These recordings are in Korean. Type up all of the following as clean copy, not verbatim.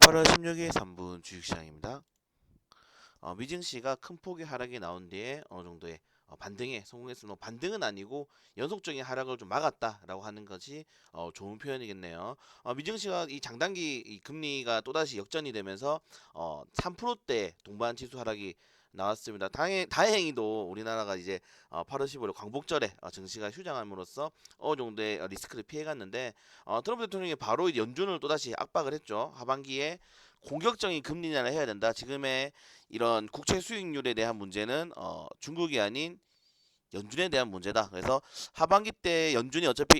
8월 16일 3분 주식시장입니다. 미증시가 큰 폭의 하락이 나온 뒤에 어느 정도의 반등에 성공했으면 반등은 아니고 연속적인 하락을 좀 막았다라고 하는 것이 좋은 표현이겠네요. 미증시가 이 장단기 이 금리가 또다시 역전이 되면서 3%대 동반 지수 하락이 나왔습니다. 다행히도 우리나라가 이제 8월 15일 광복절에 증시가 휴장함으로써 어느 정도의 리스크를 피해갔는데 트럼프 대통령이 바로 연준을 또다시 압박을 했죠. 하반기에 공격적인 금리 인하를 해야 된다. 지금의 이런 국채 수익률에 대한 문제는 중국이 아닌 연준에 대한 문제다. 그래서 하반기 때 연준이 어차피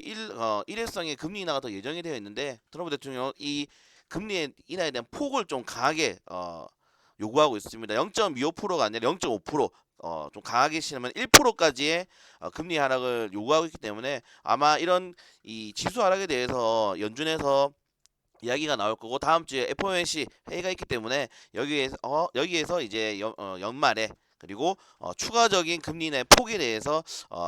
일회성의 금리 인하가 더 예정이 되어 있는데 트럼프 대통령 이 금리 인하에 대한 폭을 좀 강하게 요구하고 있습니다. 0.25%가 아니라 0.5%, 좀 강하게 치면 1%까지의 금리 하락을 요구하고 있기 때문에 아마 이런 이 지수 하락에 대해서 연준에서 이야기가 나올 거고 다음 주에 FOMC 회의가 있기 때문에 여기에서 이제 연말에 그리고 추가적인 금리 인하의 폭에 대해서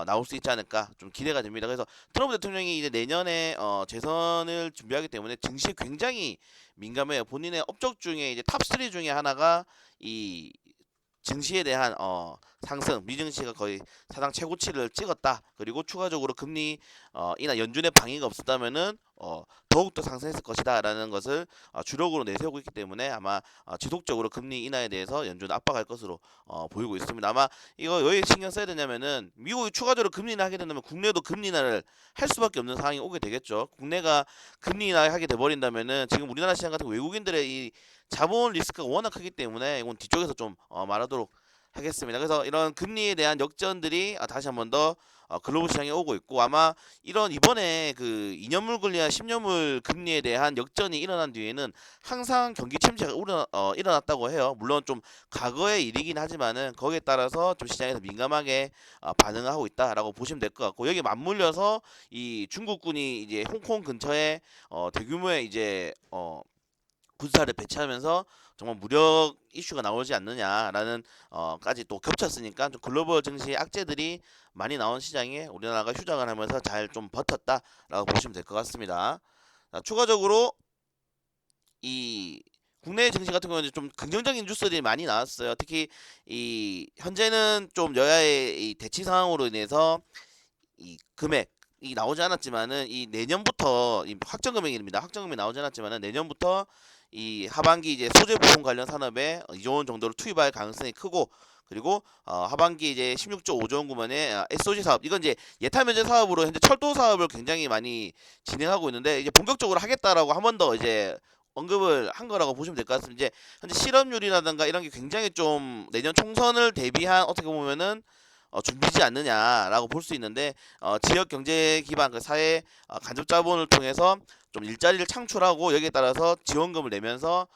나올 수 있지 않을까 좀 기대가 됩니다. 그래서 트럼프 대통령이 이제 내년에 재선을 준비하기 때문에 증시에 굉장히 민감해요. 본인의 업적 중에 이제 탑3 중에 하나가 이 증시에 대한 상승, 미증시가 거의 사상 최고치를 찍었다. 그리고 추가적으로 금리 이나 연준의 방해가 없었다면은 더욱더 상승했을 것이다라는 것을 주력으로 내세우고 있기 때문에 아마 지속적으로 금리 인하에 대해서 연준 압박할 것으로 보이고 있습니다. 아마 이거 왜 신경 써야 되냐면은 미국이 추가적으로 금리 인하하게 된다면 국내도 금리 인하를 할 수밖에 없는 상황이 오게 되겠죠. 국내가 금리 인하하게 돼버린다면은 지금 우리나라 시장 같은 외국인들의 이 자본 리스크가 워낙 크기 때문에 이건 뒤쪽에서 좀 말하도록 하겠습니다. 그래서 이런 금리에 대한 역전들이 다시 한 번 더 글로벌 시장에 오고 있고 아마 이런 이번에 그 2년물 금리와 10년물 금리에 대한 역전이 일어난 뒤에는 항상 경기 침체가 일어났다고 해요. 물론 좀 과거의 일이긴 하지만은 거기에 따라서 좀 시장에서 민감하게 반응하고 있다라고 보시면 될 것 같고 여기 맞물려서 이 중국군이 이제 홍콩 근처에 대규모의 이제 군사를 배치하면서 정말 무력 이슈가 나오지 않느냐라는 까지 또 겹쳤으니까 좀 글로벌 증시 악재들이 많이 나온 시장에 우리나라가 휴장을 하면서 잘 좀 버텼다라고 보시면 될 것 같습니다. 추가적으로 이 국내 증시 같은 경우는 좀 긍정적인 뉴스들이 많이 나왔어요. 특히 이 현재는 좀 여야의 이 대치 상황으로 인해서 이 금액이 나오지 않았지만은 이 내년부터 이 확정 금액입니다. 확정 금액이 나오지 않았지만은 내년부터 이 하반기 이제 소재 부품 관련 산업에 2조 원 정도를 투입할 가능성이 크고 그리고 하반기 이제 16조 5조 원 구간의 SOC 사업 이건 이제 예타 면제 사업으로 현재 철도 사업을 굉장히 많이 진행하고 있는데 이제 본격적으로 하겠다라고 한 번 더 이제 언급을 한 거라고 보시면 될 것 같습니다. 이제 현재 실업률이라든가 이런 게 굉장히 좀 내년 총선을 대비한 어떻게 보면은 준비지 않느냐라고 볼 수 있는데 지역 경제 기반 그 사회 간접 자본을 통해서 좀 일자리를 창출하고 여기에 따라서 지원금을 내면서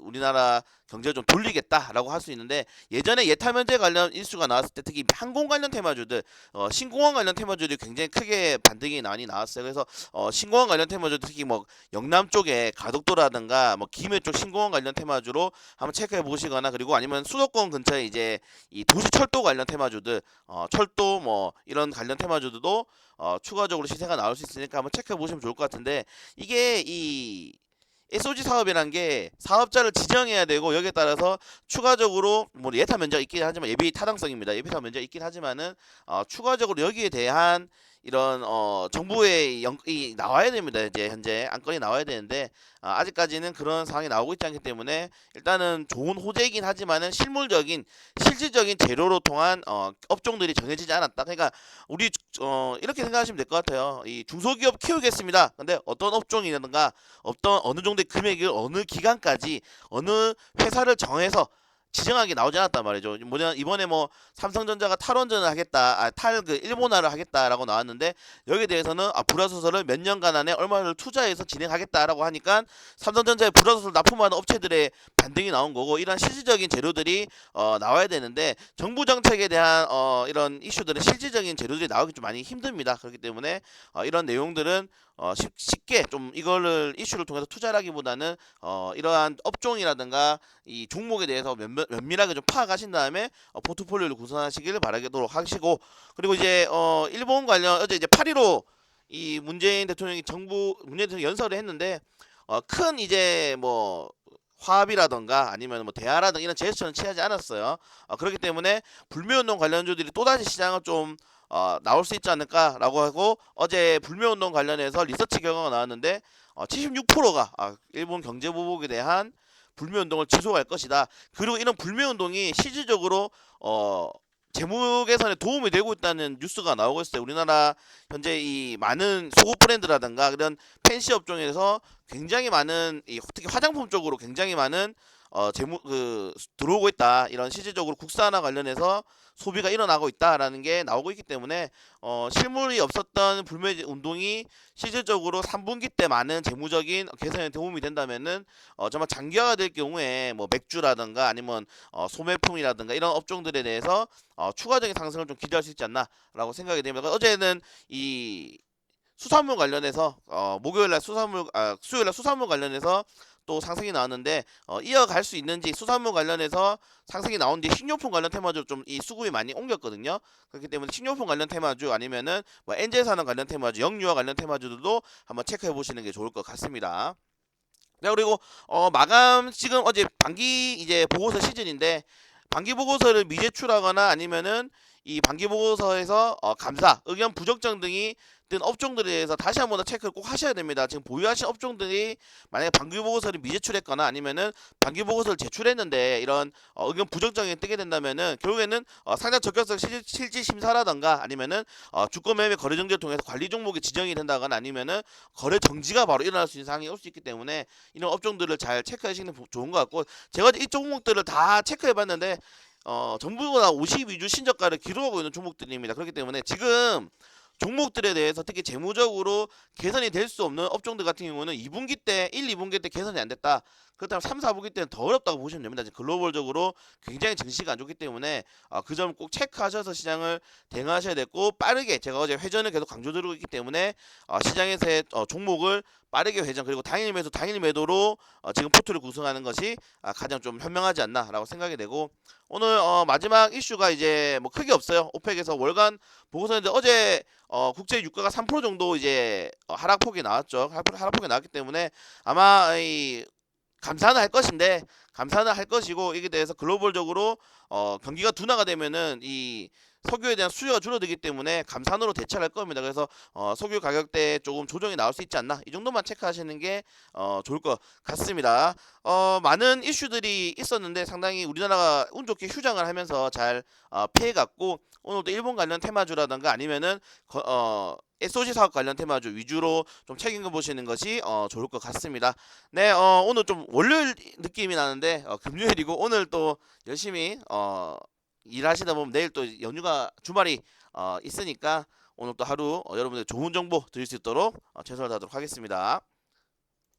우리나라 경제를 좀 돌리겠다라고 할 수 있는데 예전에 예타 면제 관련 이슈가 나왔을 때 특히 항공 관련 테마주들 신공항 관련 테마주들이 굉장히 크게 반등이 많이 나왔어요. 그래서 신공항 관련 테마주 특히 뭐 영남 쪽에 가덕도라든가 뭐 김해 쪽 신공항 관련 테마주로 한번 체크해 보시거나 그리고 아니면 수도권 근처에 이제 이 도시 철도 관련 테마주들 철도 뭐 이런 관련 테마주들도 추가적으로 시세가 나올 수 있으니까 한번 체크해 보시면 좋을 것 같은데 이게 이 SOG 사업이란 게 사업자를 지정해야 되고 여기에 따라서 추가적으로 뭐 예타 면제가 있긴 하지만 예비 타당성입니다. 예비 타 면제가 있긴 하지만은 추가적으로 여기에 대한 이런 정부의 이 나와야 됩니다. 이제 현재 안건이 나와야 되는데 아직까지는 그런 상황이 나오고 있지 않기 때문에 일단은 좋은 호재이긴 하지만은 실질적인 재료로 통한 업종들이 정해지지 않았다. 그러니까 우리 이렇게 생각하시면 될 것 같아요. 이 중소기업 키우겠습니다. 근데 어떤 업종이라든가 어떤 어느 정도의 금액을 어느 기간까지 어느 회사를 정해서 지정하게 나오지 않았단 말이죠. 뭐냐 이번에 뭐 삼성전자가 탈원전을 하겠다, 탈 일본화를 하겠다라고 나왔는데 여기에 대해서는 불화수소를 몇 년간 안에 얼마를 투자해서 진행하겠다라고 하니까 삼성전자의 불화수소를 납품하는 업체들의 반등이 나온 거고 이런 실질적인 재료들이 나와야 되는데 정부 정책에 대한 이런 이슈들은 실질적인 재료들이 나오기 좀 많이 힘듭니다. 그렇기 때문에 이런 내용들은 쉽게 좀 이거를 이슈를 통해서 투자하기보다는 이러한 업종이라든가 이 종목에 대해서 면밀하게 좀 파악하신 다음에 포트폴리오를 구성하시길 바라도록 하시고 그리고 이제 일본 관련 어제 이제 8.15 이 문재인 대통령이 문재인 대통령이 연설을 했는데 큰 이제 뭐 화합이라던가 아니면 뭐 대화라든가 이런 제스처는 취하지 않았어요. 그렇기 때문에 불매운동 관련주들이 또다시 시장을 좀 나올 수 있지 않을까라고 하고, 어제 불매운동 관련해서 리서치 결과가 나왔는데 76%가 일본 경제 보복에 대한 불매운동을 지속할 것이다. 그리고 이런 불매운동이 실질적으로 재무 개선에 도움이 되고 있다는 뉴스가 나오고 있어요. 우리나라 현재 이 많은 속옷 브랜드라든가 그런 팬시 업종에서 굉장히 많은 특히 화장품 쪽으로 굉장히 많은 재무 들어오고 있다. 이런 실질적으로 국산화 관련해서 소비가 일어나고 있다라는 게 나오고 있기 때문에 실물이 없었던 불매 운동이 실질적으로 3분기 때 많은 재무적인 개선에 도움이 된다면은 정말 장기화가 될 경우에 뭐 맥주라든가 아니면 소매품이라든가 이런 업종들에 대해서 추가적인 상승을 좀 기대할 수 있지 않나라고 생각이 됩니다. 어제는 이 수산물 관련해서 목요일날 수요일날 수산물 관련해서 또 상승이 나왔는데 이어갈 수 있는지, 수산물 관련해서 상승이 나온 뒤에 식료품 관련 테마주 좀 이 수급이 많이 옮겼거든요. 그렇기 때문에 식료품 관련 테마주 아니면은 뭐 엔젤 산업 관련 테마주, 영유아 관련 테마주들도 한번 체크해 보시는 게 좋을 것 같습니다. 네, 그리고 마감 지금 어제 반기 이제 보고서 시즌인데, 반기 보고서를 미제출하거나 아니면은 이 반기 보고서에서 감사, 의견 부적정 등이 든 업종들에 대해서 다시 한번 더 체크를 꼭 하셔야 됩니다. 지금 보유하신 업종들이 만약에 반기 보고서를 미제출했거나 아니면은 반기 보고서를 제출했는데 이런 의견 부적정이 뜨게 된다면은 결국에는 상장 적격성 실질 심사라던가 아니면은 주권 매매 거래 정지를 통해서 관리 종목이 지정이 된다거나 아니면은 거래 정지가 바로 일어날 수 있는 상황이 올 수 있기 때문에 이런 업종들을 잘 체크하시는 게 좋은 것 같고, 제가 이 종목들을 다 체크해봤는데 전부 다 52주 신저가를 기록하고 있는 종목들입니다. 그렇기 때문에 지금 종목들에 대해서 특히 재무적으로 개선이 될 수 없는 업종들 같은 경우는 2분기 때 1, 2분기 때 개선이 안 됐다. 그렇다면 3, 4분기 때는 더 어렵다고 보시면 됩니다. 지금 글로벌적으로 굉장히 증시가 안 좋기 때문에 그 점을 꼭 체크하셔서 시장을 대응하셔야 되고, 빠르게 제가 어제 회전을 계속 강조드리고 있기 때문에 시장에서의 종목을 빠르게 회전, 그리고 당일 매수 당일 매도로 지금 포트를 구성하는 것이 가장 좀 현명하지 않나라고 생각이 되고, 오늘 마지막 이슈가 이제 뭐 크게 없어요. 오펙에서 월간 보고서인데 어제 국제 유가가 3% 정도 이제 하락폭이 나왔죠. 하락폭이 나왔기 때문에 아마 이 감사는 할 것인데, 감사는 할 것이고, 이게 대해서 글로벌적으로 경기가 둔화가 되면은 이 석유에 대한 수요가 줄어들기 때문에 감산으로 대처를 할 겁니다. 그래서 석유 가격대에 조금 조정이 나올 수 있지 않나, 이 정도만 체크하시는 게 좋을 것 같습니다. 많은 이슈들이 있었는데 상당히 우리나라가 운 좋게 휴장을 하면서 잘 피해갔고, 오늘도 일본 관련 테마주라던가 아니면은 SOC 사업 관련 테마주 위주로 좀 책임져 보시는 것이 좋을 것 같습니다. 네, 오늘 좀 월요일 느낌이 나는데 금요일이고, 오늘 또 열심히 일하시다 보면 내일 또 연휴가 주말이 있으니까 오늘 또 하루 여러분들 좋은 정보 드릴 수 있도록 최선을 다하도록 하겠습니다.